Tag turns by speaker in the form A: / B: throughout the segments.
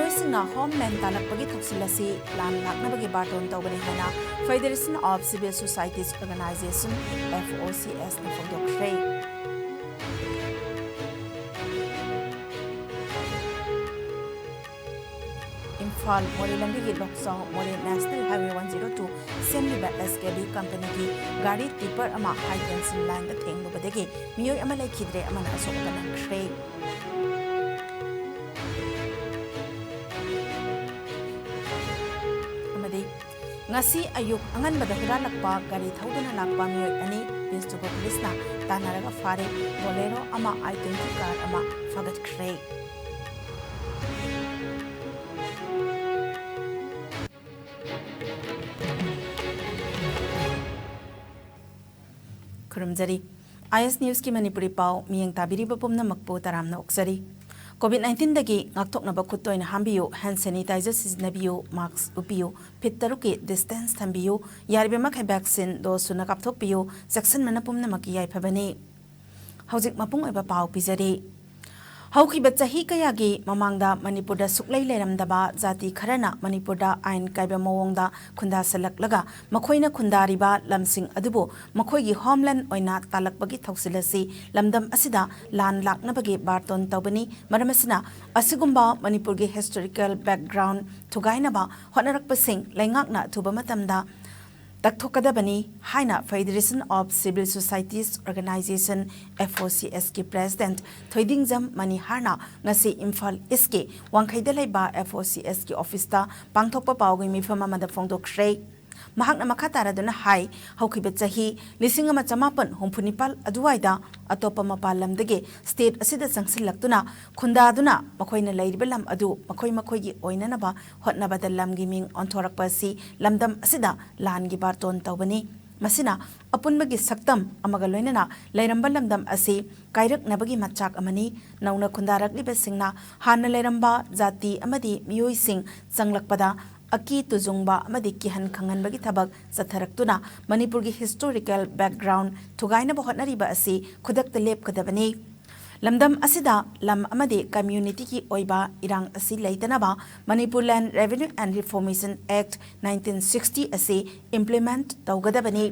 A: मियोइसिंगा homeland तालकपगी थोक्सिलसी लान लाकनबगी बाटोन तौबनी हैना federation of civil societies organisation FOCS ने फोंदोक्रे इम्फाल मोरे लंबी लोकसाव मोरे नेशनल हाईवे 102 सेमलिबा SKB कंपनी की गाड़ी टिपर अमा हाई टेंशन लाइन द थेंगलुबदगी मियोइ अमा लेखिद्रे अमना असोकबा नंख्रे अमदि ngasi ayuk anganbada huralakpa gari thauduna lakpa mioi ani Pinstugo Police na tanaraga fare bolero ama I-20 car ama fagatkhre Kurumjari IS News ki Manipuri pau miyang tabiri bapumna makpo taramna oksari COVID-19 dagi ngakthoknaba khuttoina hambiyo hand sanitizer siznabiyo mask upiyo pittaruki distance thambiyo yarbe makai vaccine dose suna kapthokpiyo section manapumna makiyai phabani hojik mapung oiba pau pizari हौखिबा चाही कयागी ममांगदा मणिपुरदा सुक्लै लेरमदबा जाति खरना मणिपुरदा आइन कायबा मवोंगदा खुंदा सलकलगा मखोइना खुंदारिबा लमसिंग अदुबो मखोइगी होमलैंड ओइना तालकबगी थौसिलसी लमदम असिदा लान लाकनबगी बार्तोन तौबनी मरमसना असिगुंबा मणिपुरगी हिस्टोरिकल बैकग्राउंड थुगाइनबा होनरकपसिंग लैंगाकना थुबा मतमदा तकथोकदबनी हाइना federation of civil societies organisation FOCS की प्रेसिडेंट थोइदिंगजम मनिहारना ngasi इम्फाल इसके वांखैदा लैबा FOCS की ऑफिसता पांगथोकपा पावगी मिफम अमदा फोंदोक्रे महकना मखा तारादुना हाई हौखिबा चाही 1994 अदुवाइदा अतोपा मपाल लमदगे स्टेट असिदा संगसिलक्तुना खुंदादुना मखोइना लैरिबा लम अदु मखोइ मखोइगी ओइननबा होटनबदा लमगी मिंग ऑन्थोरकपासी लमदम असिदा लानगी बारतोन तौबनी मसिना अपुनबगी सक्तम अमगा लोइनना लैरंबा लमदम असि कायरकनबगी मचाक अमनी नौना खुंदारकलिबसिंगना हाना लैरंबा जाति अमदी मियोइसिंग संगलकपदा अकी तुजुंगबा अमदी किहन खंगनबगी थबक सथरक्तुना मणिपुरगी हिस्टोरिकल बैकग्राउंड थुगाइनबा होटनरिबा असि खुदक्ता लेपकदबनी लमदम असिदा लम अमदी कम्युनिटी की ओइबा इरांग असि लैतनबा Manipur land revenue and reformation act 1960 असि इम्प्लीमेंट तौगदबनी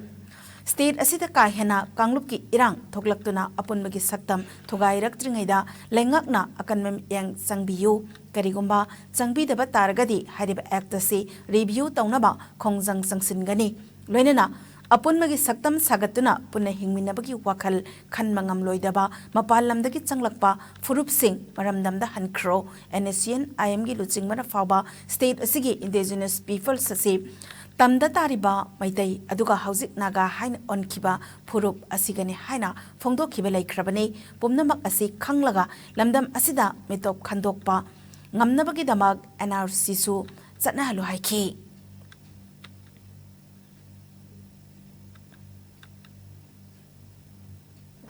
A: स्टेट असिदा काहेना कांगलुप की इरांग थोकलक्तुना अपुनबगी सक्तम थुगाइरक्त्रिङैदा लैंगाकना अकनमम यांग संगबियु करिगुंबा संगबिदबा तारगदी हारिबा एक्ट से रिव्यू तौनबा खोंजंग संगसिनगनी लोइनना अपुनबगी सक्तम सागतुना पुनः हिंगमिनबगी वाखल खनमंगम लोइदबा मपाल लमदगी चंगलकपा फुरुपसिंग मरमदमदा हनख्रो NSCN IM गी लुचिंग मरा फावबा स्टेट असिगी इंडिजिनस पीपल्स असे तमदा तारिबा मैतै अदुगा हौजिक नागा हाइन ओनखिबा फुरुप असिगने हाइना फोंदोखिबा लैख्रबने पुमनमक असि खंगलगा लमदम असिदा मितोप खंदोकपा ngamnabagi damag NRC su चटनाहलु हाइखि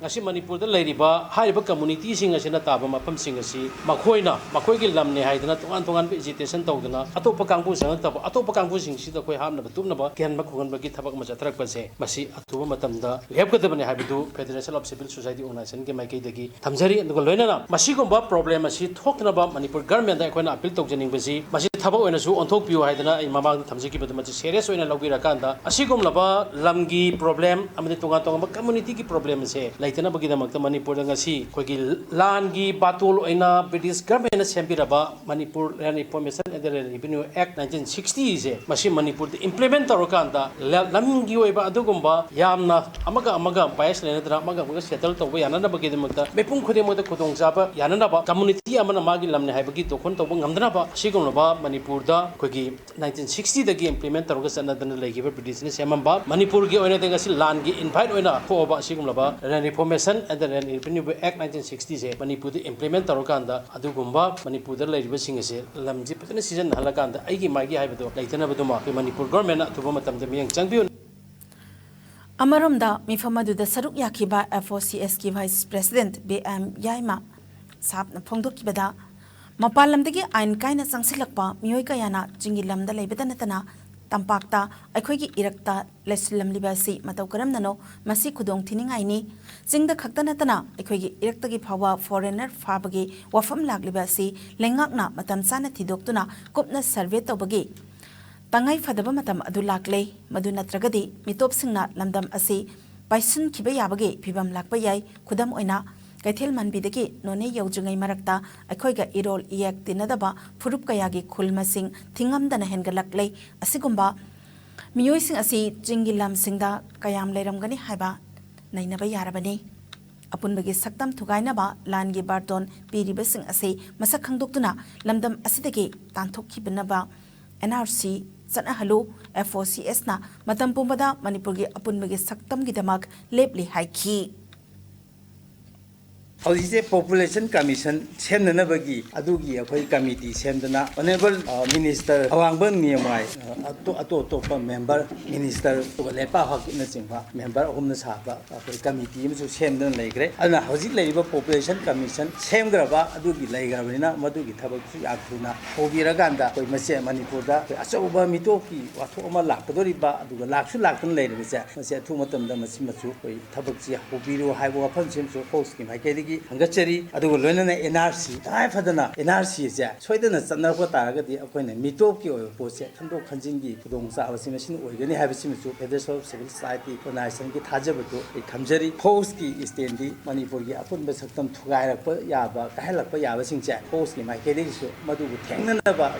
B: ngasi Manipur da lairiba haiba community sing asina taba mapam sing asi makhoina makhoigi lamne haidana tongan vegetation tawdana atopa kangbu sang taba atopa kangbu sing sida khoi hamna tumna ba kian ma khogan bagi thabak ma chatrak pa se masi atuba matamda lepkadabani haibidu Federation of Civil Society Organization ke maikai dagi thamjari aduga loinana masi gomba problem asi thokna ba Manipur government da khoina appeal tawjaning basi masi thabak oina su onthok piu haidana ai mamang da thamjiki bada ma serious oina lawira kanda asi gomlaba lamgi problem amani tonga community ki problem se laitana bagidamagta Manipur ngasi khoigi langi batul oina British government na sempiraba Manipur Land Information and Revenue Act 1960 se masi Manipur de implement torokanda lamgi oiba adugumba yamna amaga bias lenadra amaga settle to yanana bagidamagta mepung khode moda khudong jaba yanana ba community amana magi lamne haibagi tokhon to ngamdana ba sigumba Manipur da khoigi 1960 dagi implement toroga sanadana legiba British ne semamba Manipur gi oina de ngasi langi invite oina ko ba sigumba Land Information and the Revenue Act 1960 se Manipur de implement torokanda adugumba Manipur da laiba sing se lamji patana season halakanda aigi magi haibado laitana baduma Manipur government atuba matam de miyang changbiu
A: अमरमदा मिफमदुदा सरुक याखिबा FOCS की vice president BM Yaima साबना फोंदोकिबदा मपालमदगी आइन काइना संगसिलकपा मियोय कयाना जिंगी lambda लेबदा नतना tampakta akhoi irakta lesulam libasi matau karam nano masi khudong thiningai ni jingda khakta natana akhoi irakta gi phawa foreigner fabagi wafam lak libasi lengakna matam sana thidoktuna kopna survey tobagi tangai fadaba matam adu lakle madu natragadi mitop singna lamdam asi paisun khiba yabagi phibam lakpa yai khudam oina Kaithil manbidagi none yaujungai marakta akhoi irol iyak tinadaba furup kayagi khulmasing thingamdana hengalaklei asigumba miyoising asi jingilam singda kayam leiramgani haiba nainaba yarabani apunbagi saktam thugainaba langi barton piribasing asi masak khangdoktuna lamdam asidagi tanthokkhibnaba NRC Sanahalu FOCS na matam pumbada Manipurgi apunbagi saktam gidamak lepli haiki
C: How's population commission semnanabagi adugi akhoi committee semdana honorable minister awangban niyamai ato member minister to lepa hak na chingwa member homna saba akhoi committee mu semdan leigre ana hojik leiba population commission semgraba adugi leigrabina madugi thabak su yakuna hobiraganda koi mase manipurda achoba mitoki watho ama lakdoriba aduga laksu laktan leirabise mase thu matamda masimachu koi thabak ji hobiru haibo afan semsu host ki maikedi Hangachari, Adu Luna NRC, I Fadana, NRC, Sweden, Sanako Taragati, Appointment, Mitoki or Post, Tando Kanjingi, Pudonsa, our machine, or any have seen to Federal Civil Society, for National Tajabato, a Kamjari, Poski is the Manipuri, upon the Satam Tugara, Yaba, Halapa Yava Singja, Poski, my Kedis, Madu, Tanganaba,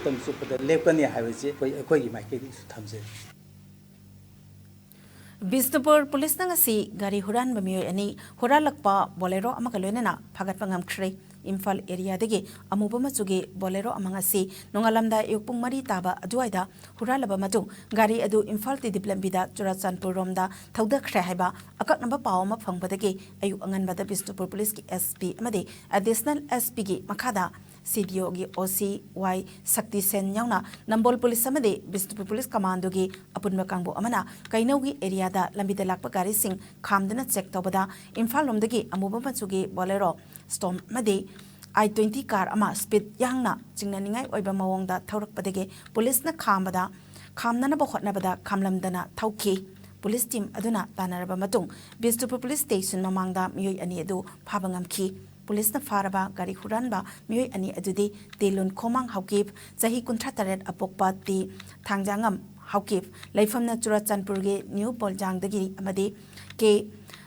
C: Tom Super, the Lepania Havasi, Koi, my Kedis, Tamse.
A: Bisnupur Police Nangasi, Gari Huran Bamio ani, Huralakpa, Bolero Amakaluna, Pagatpangam Tree, Imphal area dege, Amubamazuge, Bolero Amangasi, Nongalamda Yupung Mari Taba, Aduida, Huralabamatu, Gari Adu Infalti Diplambida, Jurasan Puromda, Tauda Kreheba, Akak number Paoma Pangbatake, Ayu Angan Bada Bisnupur Police SP Amade, additional SPG Makada. CDO gi OCY Sakti Sen Yauna Nambol Police Amade Bisnupur Police Commando gi Apunba Kangbo Amana Kainogi area da Lambida Lakpa Gari Sing Kamdana Check Tobada Imphal Lomdagi Amuba Matsugi Bolero Storm Made I-20 car ama speed yangna Jingnaningai Oiba Mawongda Taurak Padege Police na Kambada Kamnana Bohotnabada Kamlamdana Tauki Police team Aduna Tanaraba Matung Bisnupur Police Station Mamangda Miyoi Aniedu Pabangamki Police na faraba gari huranba miyoi ani adudi telun komang haukip zahi kuntrataret apokpa ti thangjangam haukip laifamna Churachandpurge new poljangdagi amadi ke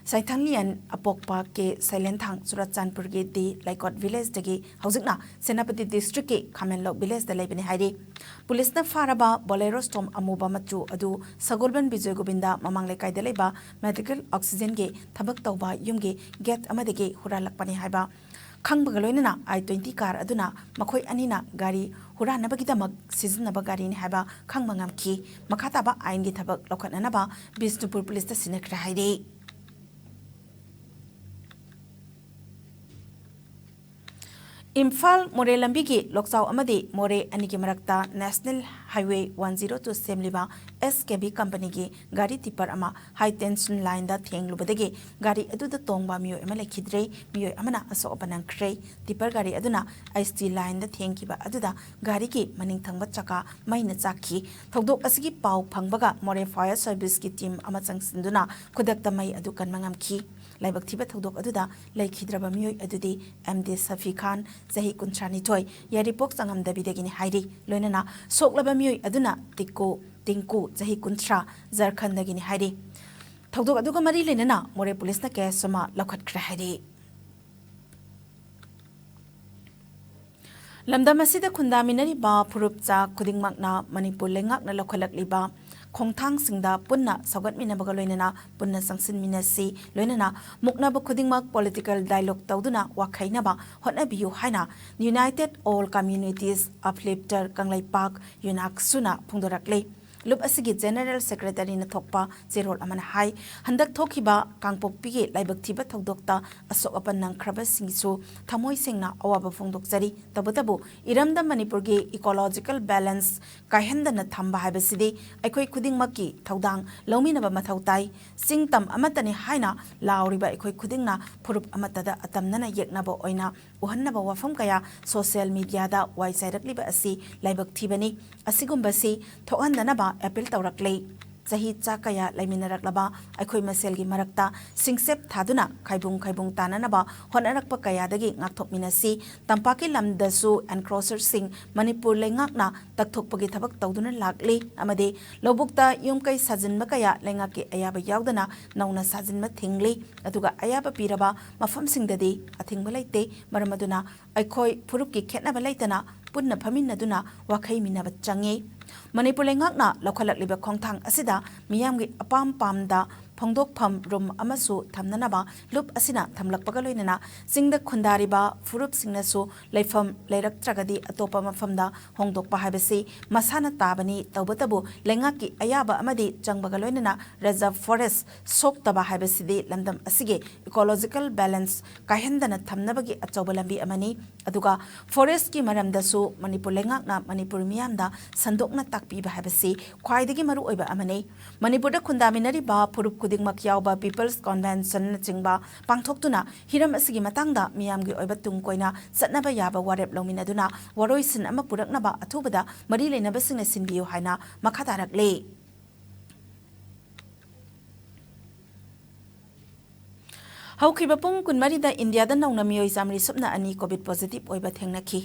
A: Saithanglian apokpa ke silent thang Churachandpurge di Laikot village dagi haujikna Senapati district ke Khamenlok village da laibani hairi Police na faraba Bolero storm amuba machu adu Sagolban Bijoy Gobinda mamang lekai da laiba medical oxygen ge thabak tawba yumge gate amadege huralakpani haiba Kangbagaloina I-20 car aduna Makoy Anina Gari Huranabagitamak Siznaba Gari ni haba Kangmangam ki Makataba Ain gitabak Lokananaba Bisnupur Police the Sinakra Haide Imphal More Lambigi Loksau Amadi More Aniki Marakta National Highway 102 Semliba SKB Company gi Gari Tipar Ama High Tension Line da Theng Lubadagi Gari Adu the Tongba Mio Emale Kidre Mio Amana Aso Opanang Kray Tipar Gari Aduna IST Line da Theng Kiba Aduda Gari ki Maning Thangba Chaka Maina Chaki Togdok Asigi Pau Pangbaga More Fire Service ki team Amatsang Sinduna Kudakta Mai Adukan Mangam ki Laibak Tiba Togdok Aduda Lai Kidraba Mio Adudi MD Safi Khan Zahi Kuntrani Toy Yaripok Sangam Dabidagini Hairi Loinana Soklaba Mio Aduna Tiko Tinku Zahi Kuntra Zarkandagini Hairi Togdok Aduga Mari Lenana More Police na Kesama Lakat Krahari Lamdamasida Kundaminari Ba Purupza Kudingmakna Manipur Lengak na Lokalak Liba Kongtang Singda Punna Sagat Minabaga Loinana Punna Sangsin Minasi Loinana Mukna Bakudingmak Political Dialogue Tauduna Wakainaba Hotna Biu Haina United All Communities Uplifter Kanglai Park Yunak Suna Pungdorakle लुप असिगी general secretary न थोकपा जेरोल अमन high हंदक थोखिबा कांगपोकपीगे लाइबक थिबा थौदोक्ता असोक अपन नंख्रबा सिंगसु थमोय सिंगना अवाबा फोंदोकजरी तबतबु इरमदा मणिपुरगे ecological balance कायहंदना थंबा हाइबसिदि अखोय खुदिंगमकी थौदांग लौमिनबा मथौ ताई सिंगतम अमतनि हाइना लाउरिबा अखोय खुदिंगना फुरुप अमतदा अतमनना येकनबा ओइना उहन्नबा वाफम कया social media दा वाइसाइरकलिबा असि लाइबक थिबनी असिगुंबसी थोहंदनबा appeal तौरकले चाही चाकया लैमिनरकलबा अखोय मसेलगी मरक्ता सिंगसेप थादुना खाइबुंग ताननबा होनरकपा कयादगी ngakthokminasi tampaki lamdasu encroacher sing manipur lengakna takthokpagi thabak tawduna lakli amade lobukta yumkai sajinba kaya lengaki ayaba yaudana nauna sajinma thingli aduga ayaba piraba mafam singdadi athingba leite maramaduna akhoi phurupki khetnaba leitana punna phaminaduna wakhai minaba changi Manipur lengakna lokhalakliba khongthang asida miyamgi apam pamda phongdokpham rum amasu thamnanaba lup asina thamlakpaga loinana singda khundariba furup singnasu leifam leiraktragadi atopa mafamda hongdokpa haibasi masana tabani tawbatabu lengaki ayaba amadi changbaga loinana reserve forest soktaba haibasidi lamdam asige ecological balance kahendana thamnabagi achawba lambi amani aduga forest ki maramdasu Manipur lengakna Manipur miyamda sandokna takpiba haibasi khwaidagi maru oiba amani Manipurda khundaminariba furup kudingmak yauba People's Convention chingba pangthoktuna hiram asigi matangda miyamgi oiba tungkoina satnaba yaba warep lominaduna waroisin ama puraknaba athubada mari leinaba singna sinbiyo haina makhatarakle Haukiba pung kunmarida India da nauna miyoi samri supna ani COVID positive oiba thengnaki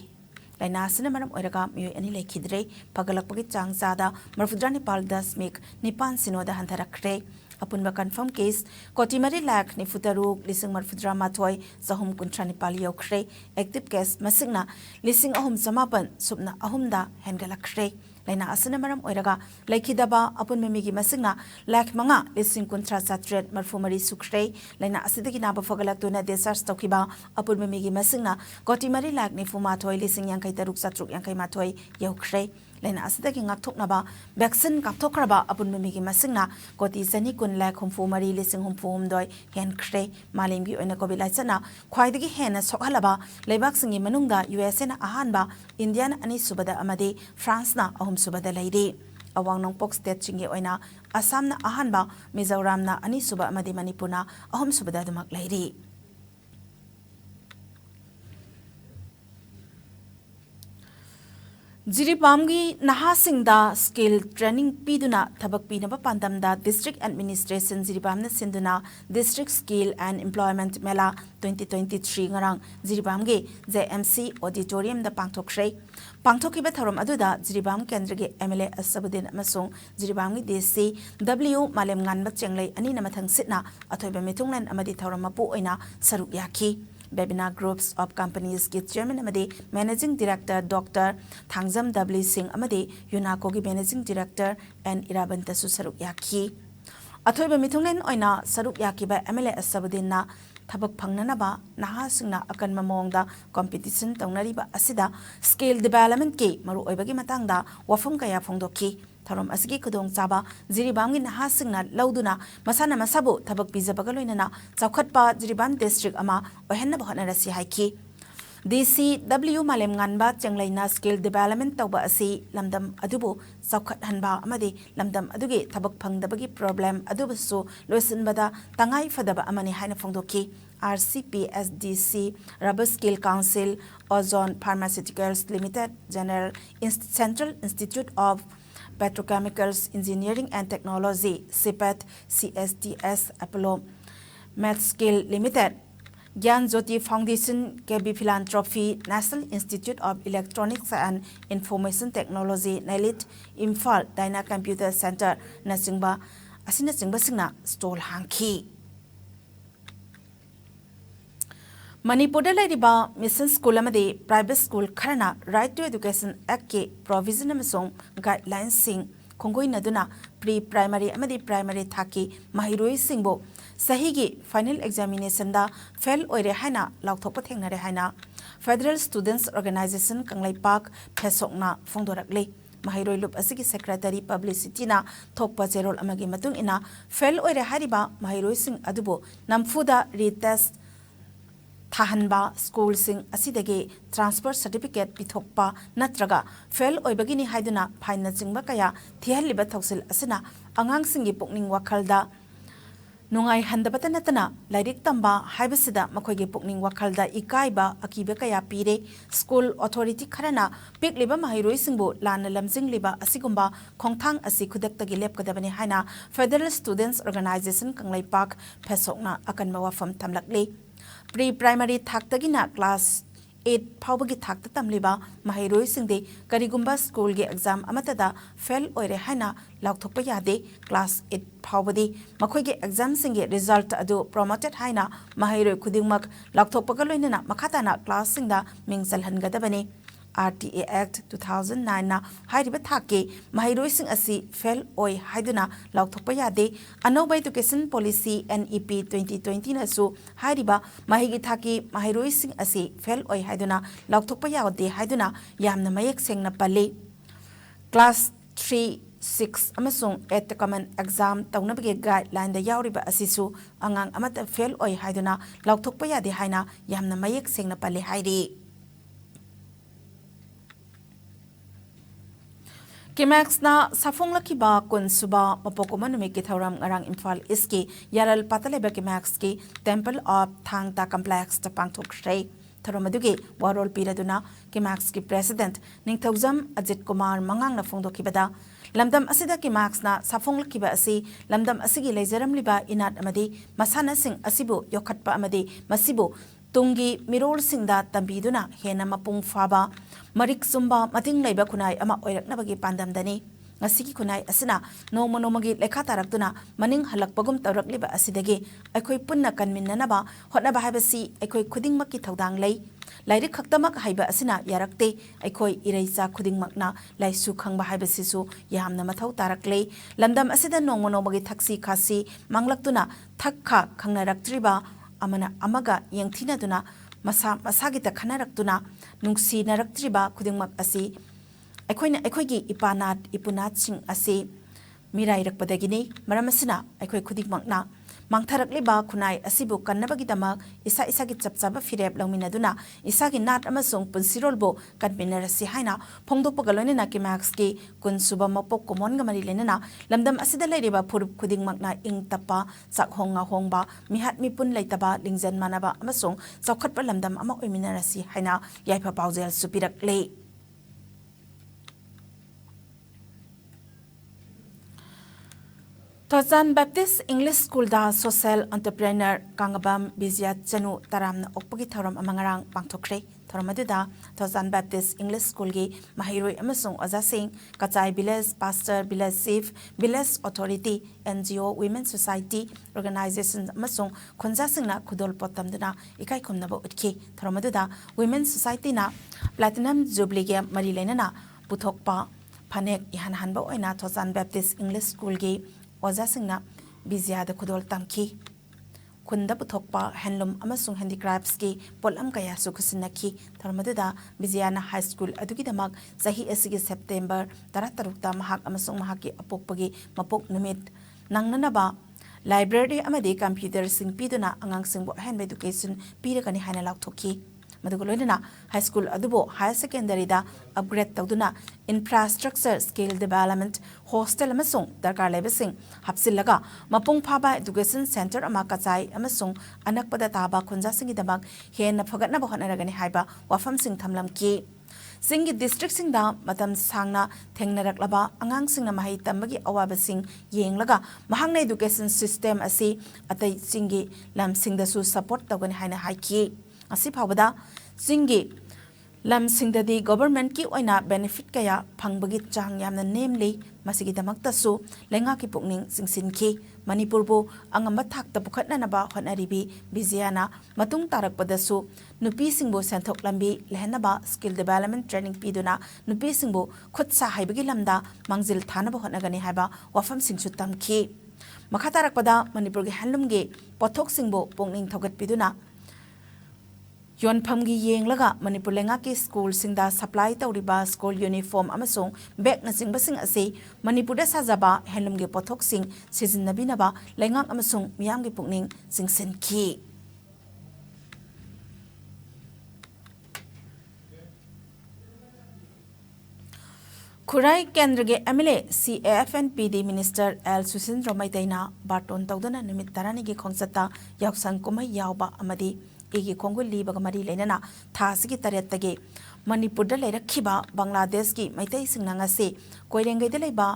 A: laina asina maram oiraga miyoi ani lekhidre pagalakpagi changzada marfudra Nepal dasmik nipan sinoda hantarakre apunba confirm case kotimari lakh ni futaruk lising marfudra mathoi sahum kuntra Nepal yokre active case masingna lising ahum samapan supna ahumda hengalakre laina asina maram oiraga lekhidaba apun memigi masingna lakh manga lising kuntra satret marfumari sukre laina asidagi naba fogalaktuna desars tokiba apun memigi masingna kotimari lakh ni fumathoi lising yankai taruk satruk yankai mathoi yokre laina asidagi ngakthoknaba vaccine kapthokraba apun memigi masingna koti sani kun lakh humfu mari lising humfu humdoi hen khre malimgi oina covid laisana khwaidagi hena sokhalaba leibak singi manungda USA na ahanba India na ani subada amade France na ahum subada laide awang nongpok state chingi oina Assam na ahanba Mizoram na ani suba amade Manipur na ahum subada dumak laide Jiribamgi nahasingda skill training piduna thabak pinaba pandamda district administration Jiribamna sinduna district skill and employment mela 2023 ngarang Jiribamgi JMC auditorium da pangthokre pangthokiba thorom aduda Jiribam kendrage MLA Asabudin amasung Jiribamgi DC W malem nganba chenglei ani na mathang sitna athoiba mitunglan amadi thorom mapu oina saruk yakhi Webinar groups of companies ki chairman amade managing director Dr. Thangjam W Singh amade UNACO ki managing director and Irabanta su saruk yakhi athoiba mithunglen oina saruk yakhi ba MLA Asabudin na thabak phangnanaba naha singna akan mamongda competition taunariba asida skill development ke maru oibagi matangda wafum kaya phongdokhi Tharom asigi kudong chaba Jiribamgi naha singna lauduna masana masabu thabak bijabaga loinana chawkhatpa Jiribam district ama ohenna bahana rasi haiki DCW malem nganba chenglaina skill development tawba asi lamdam adubu chawkhat hanba amadi lamdam adugi thabak phangdabagi problem adubusu loisinbada tangai fadaba amani haina phongdoki RCPSDC Rubber Skill Council Ozone Pharmaceuticals Limited Central Institute of Petrochemicals Engineering and Technology CPET CSTS Apollo MedSkill Limited Gyan Jyoti Foundation KB Philanthropy National Institute of Electronics and Information Technology NELIT Imphal Dyna Computer Center Nasingba Asina Singba Singna Stall Hanki Manipur lairiba mission school amade private school kharna right to education act ke provision amasong guidelines sing khongoi naduna pre primary amade primary thaki mahiroi singbo sahigi final examination da fail oire haina laukthokpa thengnare haina Federal Students Organization Kanglai Park Phesokna phongdorakle mahiroi lup asigi secretary publicity na thokpa cherol amagi matung ina fail oire hariba mahiroi sing adubo namfuda retest Tahanba school sing asidagi transfer certificate pithokpa natraga fail oibagini haiduna phaina chingba kaya thihaliba thoksil asina angang singi pukning wakhalda nungai handabata natana lairik tamba haibasida makhoigi pukning wakhalda ikaiba akiba kaya pire school authority kharana pikliba mahiroi singbu lana lamjingliba asigumba khongthang asi khudaktagi lepkadabani haina Federal Students Organization Kanglai Park phesokna akanma wafam thamlakli pre-primary thakdagina class 8 phawbagi thakta tamliba mahiroi singde karigumba school ge exam amatada fail oire haina laukthokpa yade class 8 phawbadi makhoi ge exam singe result adu promoted haina mahiroi khudingmak laukthokpa ga loinana makhatana class singda mingchal hangadabani RTA Act 2009 na hairiba thake mahiroi sing asi fail oi haiduna laukthokpa yade anoba education policy NEP 2020 na su hairiba mahigi thaki mahiroi sing asi fail oi haiduna laukthokpa yade haiduna yamna mayek sengna pali class 3 6 amasung 8 common exam taunabage guideline da yauriba asisu angang amata fail oi haiduna laukthokpa yade haina yamna mayek sengna pali hairi Kimax na safong lakiba kun suba mapokoma numiki thauram ngarang Imphal East yaral pataleba Kimax ki Temple of Thangta Complex ta pangthok rei thoromadugi warol piraduna Kimax ki president Ningthaujam Ajit Kumar mangang na phongdokibada lamdam asida Kimax na safong lakiba asi lamdam asigi leijaram liba inat amadi masana sing asibu yokhatpa amadi masibu tungi mirol singda tambiduna hena mapung faba marik sumba mating leiba kunai ama oiraknabagi pandamdani ngasigi kunai asina nomonomagi lekha tarakduna maning halakpagum tawrakliba asidagi aikhoi punna kanminnanaba hotnaba haibasi aikhoi khudingmakki thaudang lei lairik khaktamak haiba asina yarakte aikhoi iraicha khudingmakna laisu khangba haibasisu yamna mathau taraklei lamdam asida nomonomagi thaksi khasi manglaktuna thakha khangnaraktriba amana amaga yengthina masa masagita khanarakduna nungsi naraktriba khudingmak asi aikoigi ipanat ipunat sing asi mirai rakpadagini maramasina aikoi khudingmakna mangtharakliba khunai asibu kannabagi damak isa isagi chapchaba firep lawminaduna isagi nat amasung punsirolbo kanminarasi haina phongdokpa galonina Kimax ki kunsuba mapok komon gamari lenana lamdam asida leiriba phurup khudingmakna ingtapa chakhonga hongba mihat mipun leitaba lingjan manaba amasung chawkhatpa lamdam ama oiminarasi haina yaifa paujel supirakle Tozan Baptist English School da Social Entrepreneur Kangabam Bizia Chanu Taramna Okpagi Thoram Amangarang Pangthokre Thoramadu Tozan Baptist English School gi Mahiroi Amasung Oza Singh Kachai Village Pastor Village Chief Village Authority NGO Women Society Organization Amasung Khunja Singna Khudol Potamduna Ikai Khumnaba Utki Thoramadu Women Society na Platinum Jubilee ge Mari Lenana Puthokpa Phanek Ihan Hanba Oina Tozan Baptist English School gi Oza Singna Bizia da Kudol Tamki Kunda Puthokpa Handloom Amasung Handicrafts ki Polam Kaya Sukusinaki Tharmaduda Biziana High School Adugidamak Sahi Esigi September Taratarukta Mahak Amasung Mahaki Apokpagi Mapok Numit Nangnanaba Library Amadi Computer Sing Piduna Angang Singbo Hand Education Piragani Hana Lauktoki Madugolina High School Adubo Higher Secondary da upgrade tawduna infrastructure skill development hostel amasung darkar lebasing hapsillaga mapung phaba education center ama kachai amasung anakpada taba khunja singi dabak hena phagatna bahonaragani haiba wafam sing thamlam ki singi district sing da matam sangna thengnaраklaba angang singna mahai tambagi awaba sing yenglaga mahangna education system asi atai singi lam singda su support tawgani haina haiki asi phawada singi lam singdadi government ki oina benefit kaya phangbagi chang yamna namely masigi damakta su lenga ki pukning singsinki Manipur bu angamba thakta pukhatna naba honaribi biziana matung tarakpada su nupi singbo senthok lambi lehnaba skill development training piduna nupi singbo khutsa haibagi lamda mangjil thana ba honagani haiba wafam singsu tamki makhatarakpada Manipur gi handloom gi pothok singbo pungning thogat piduna ꯌꯣꯟꯐꯝꯒꯤ ꯌꯦꯡꯂꯒ ꯃꯅꯤꯄꯨꯔ ꯂꯩꯉꯥꯛꯀꯤ ꯁ꯭ꯀꯨꯜꯁꯤꯡꯗ supply ꯇꯧꯔꯤꯕ school uniform ꯑꯃꯁꯨꯡ ꯕꯦꯒꯅꯆꯤꯡꯕꯁꯤꯡ ꯑꯁꯤ ꯃꯅꯤꯄꯨꯔꯗ ꯁꯥꯖꯕ ꯍꯦꯟꯂꯨꯝꯒꯤ ꯄꯣꯠꯊꯣꯛꯁꯤꯡ ꯁꯤꯖꯤꯟꯅꯕꯤꯅꯕ ꯂꯩꯉꯥꯛ ꯑꯃꯁꯨꯡ ꯃꯤꯌꯥꯝꯒꯤ ꯄꯨꯛꯅꯤꯡ ꯆꯤꯡꯁꯤꯟꯈꯤ꯫ खुराई केंद्र के MLA CAFNPD मिनिस्टर एल सुशींद्र मैतैना बाटोन तौदना निमित 10 की खोंसता यावसन कुमई यावबा अमदी एगी खोंगुल लीबग मरी लेनना थासगी तरेत्तगे मणिपुरदा लेरखिबा बांग्लादेश की मैतै सिंगना ngasi कोइरेंगैदा लेबा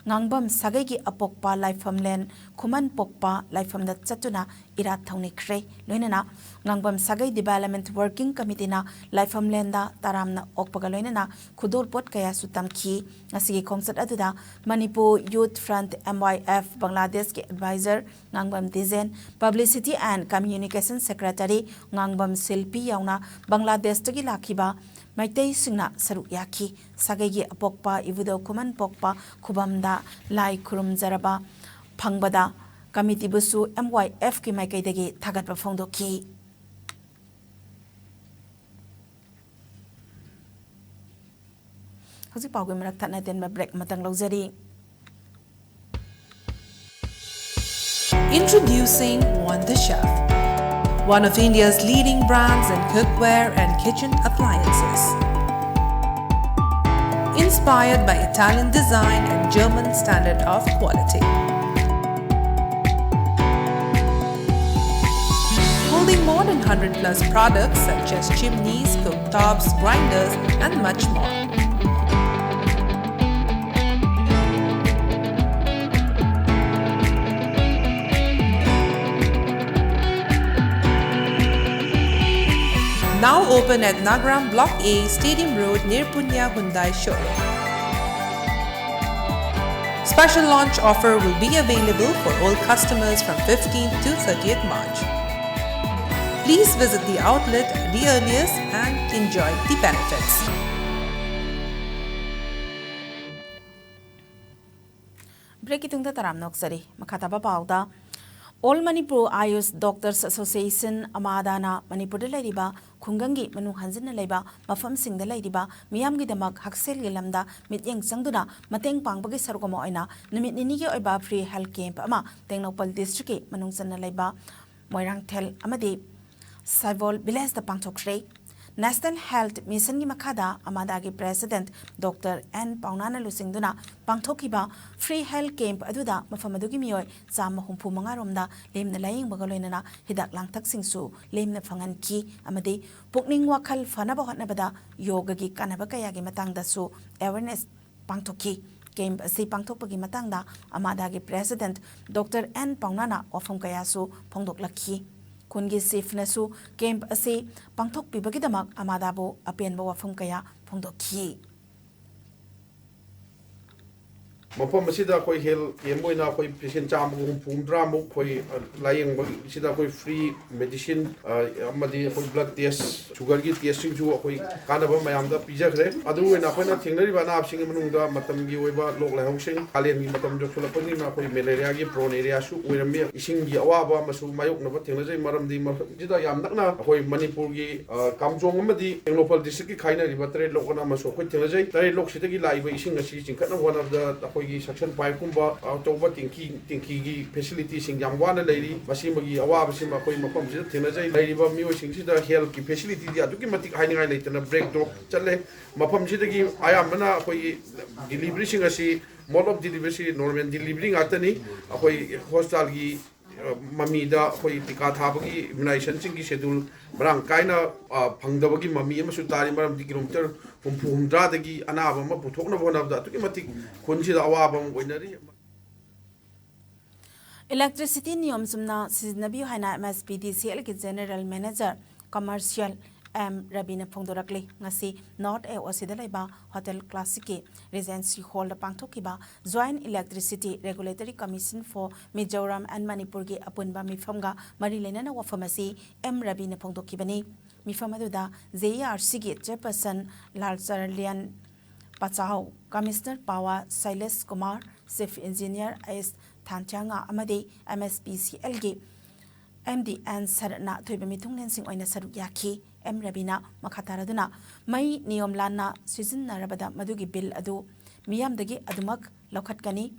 A: ngangbam sagai gi apokpa laifam len khuman pokpa laifam da chatuna ira thongni khrei loinana ngangbam sagai development working committee na laifam len da taramna okpaga loinana khudol pot kaya sutam khi asigi khongsat aduda Manipur Youth Front MYF Bangladesh ke advisor ngangbam design publicity and communication secretary ngangbam silpi yauna Bangladesh tagi lakhiba Maitai singna saru yaki sagagi apokpa ibudo kuman pokpa kubamda lai kurum zaraba pangbada committee busu MYF ki maikai dagi thagat ba phongdo ki hoji pawge marak thana den ba break matang lawjari.
D: Introducing Wonder Chef, one of India's leading brands in cookware and kitchen appliances. Inspired by Italian design and German standard of quality. Holding more than 100+ products such as chimneys, cooktops, grinders, and much more. Now open at Nagram Block A, Stadium Road near Punya Hyundai showroom. Special launch offer will be available for all customers from 15th to 30th March. Please visit the outlet at the earliest and enjoy the benefits.
A: Break itung da taram noksari makataba pauda All Manipur Ayush Doctors Association Amadana Manipur da lairiba khungangi manung hanjinna leiba mafam singda lairiba miyamgi damak haksel gelamda mityeng changduna mateng pangbagi sarugama oina nimit nini gi oiba free health camp ama Tengnopal district ki manung channa leiba Moirang Thel amadi Saivol village da pangthokre National Health Mission ki makhada amada gi President Dr. N Paunana lusingduna pangthokiba free health camp aduda mafam adugi miyoi chama humpu manga romda lemna laying bagaloinana hidak langthak singsu lemna phangan ki amadi pukning wakhal fanaba hotnabada yoga gi kanaba kaya gi matangda su awareness pangthoki camp asi pangthokpagi matangda amada gi President Dr. N Paunana wafam kaya su phongdoklakhi Kungi sifnasu camp ase pangthok pibagidamak amadabo apenba wafam kaya phongdokhi
E: Mapam asida koi hel yemboina koi patient chamu pumdramu koi lying sida koi free medicine amadi koi blood test sugar gi testing ju koi kanaba mayam da pijagre adu na koina thingnari bana apsing manungda matam gi oiba lok lahong sing kalen gi matam jo khulapani na koi malaria gi prone area su oirambe ising gi awaba masu mayok na thingnajai maram di sida yam nakna koi Manipur gi kamjong amadi Tengnopal district ki khaina ri batre lokana masu koi thingnajai tare lok sida gi laiba ising asi chingkatna one of the section 5 kumba toba tinki gi facility sing yam wana leiri basimagi awaba sima koi mapam sida thinajai leiri ba mioi sing sida health ki facility di aduki matik haningai leitana break drop challe mapam sida gi ayamna koi delivery sing asi mode of delivery normal delivery ngatani koi hospital gi mamida koi tika thabagi immunization sing gi schedule brang kaina phangdabagi mami amasu tari maram di kilometer humdra dagi anaba ma puthokna bonabda tuki matik khunji da awaba oinari
A: Electricity niyom sumna siznabi haina MSPDCL ki General Manager Commercial M Rabina Phongdorakle ngasi North A Osida Laiba Hotel Classic Regency Hall da pangthokiba Joint Electricity Regulatory Commission for Mizoram and Manipur gi apunba mifamga mari lenana wafamasi M Rabina Phongdokibani mifamaduda JRC gi Chairperson Lalcharlian Pachao Commissioner Pawa Silas Kumar Chief Engineer S Thanchanga amadi MSPCL gi MDN Sarna Thoiba Mithunglen Sing Oina Saru Yaki M Rabina Makataraduna Mai Niom Lana Season Narabada Madugi Bill Adu Miam Dagi Adumak Lokatkani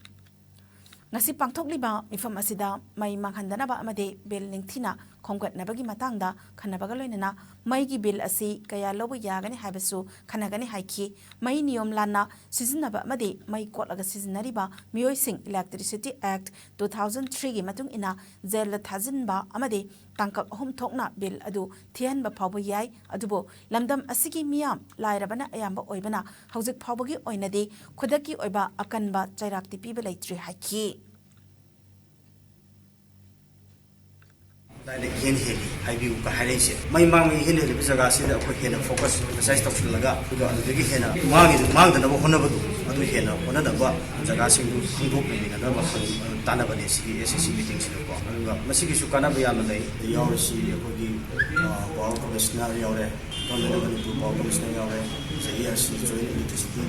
A: Ngasi pangthokliba mifam asida mai manghandanaba amade bill ningthina khonggatnabagi matangda khanabaga loinana mai gi bill asi kaya lobu yagani haibasu khanagani haiki mai niyom lana sizinaba amade mai kotlaga sizinariba miyoising Electricity Act 2003 gi matung ina zel thajinba amade tangkak ahum thokna bill adu thianba phawba yai adubo lamdam asigi miyam lairabana ayamba oibana hawjik phawbagi oinadi khudaki oiba akanba chairakti piba leitri haiki
F: Like hen heli, I view Kahalense. My mammy hen heli is a gas that we can focus on the size of Laga, who got the Hena, Mountain of Honolulu, and we can one another, Zagasing to go in another Tanabanese SEC meetings. Masiki Sukana Yamale, the Yorisi, Ball Commissioner Yore, Donovan to Ball Commissioner Yore, the years to join electricity,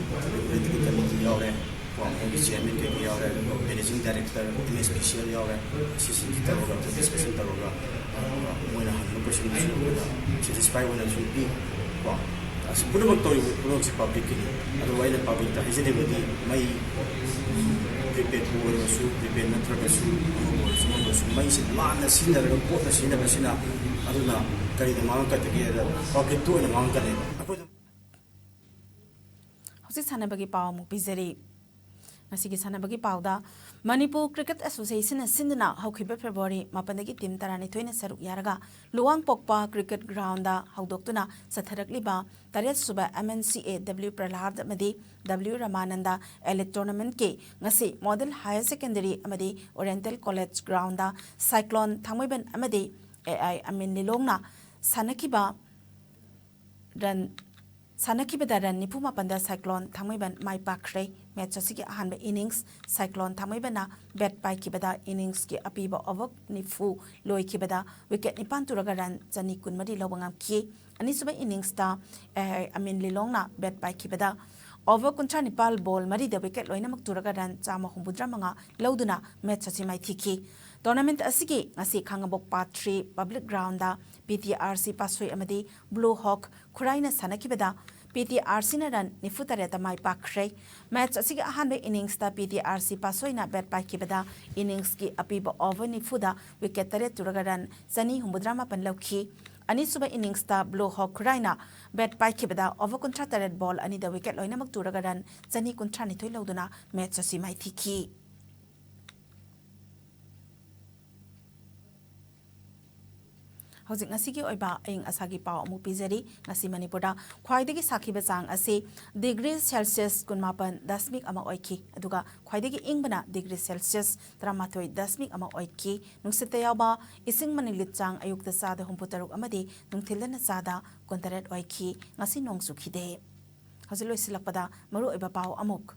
F: the committee Yore. Chairman Yore, Managing Director, Special Yore, Assistant Taroga, Discussion Taroga, when 100% satisfied when it should be. As a good to public, otherwise the public is anybody may prepare for soup, prepare not for soup, may sit man, a sinner, report the sinner, Aduna, carry the mountain together, pocket two in the mountain.
A: How's it Sanabagi Pau Mupizeri? Masigi sanabagi pauda Manipur Cricket Association sindna haukiba February mapandagi team tarani thoina saruk yaraga luwang pokpa cricket ground da haudoktuna satharakliba tariat suba MNCAW Pralhad amadi W Ramananda elite tournament ke ngasi model higher secondary amadi Oriental College ground da cyclone thangmoiban amadi AI Amin Lilongna sanakiba dan Sanakibada ran nipuma panda cyclone thangmoiban mai pakre match asigi ahanba innings cyclone thangmoibana bat pai kibada innings ki apiba ovak nifu loi kibada wicket nipan turaga ran chani kunmari lobangam ki ani suba innings ta Amin Lilongna bat pai kibada over kuncha nipal ball mari da wicket loina mak turaga ran chama humbudra manga lauduna match asi mai thiki tournament asigi ngasi khangabok part 3 public ground da PTRC pasoi amadi Blue Hawk khuraina sanakibada PTRC na ran nifutare ta mai pakre match asigi ahanbe innings ta PTRC pasoi na bat pakibada innings ki apiba over nifuda wicket tare turaga ran sani humbudrama panlauki ani suba innings ta Blue Hawk khuraina bat pakibada over kontra tare ball ani da wicket loina mak turaga ran sani kontra ni thoi lauduna match asi mai thiki Hojik ngasigi oiba aing asagi pau amu pizari ngasi Manipurda khwaidagi sakhiba chang ase degree Celsius kunmapan dasmik ama oiki aduga khwaidagi ingbana degree Celsius 38 dasmik ama oiki nungsita yaba ising manilit chang ayukta sada humputaruk amadi nungthilana sada kontaret oiki ngasi nongsu khide hojiloi silakpada maru oiba pau amuk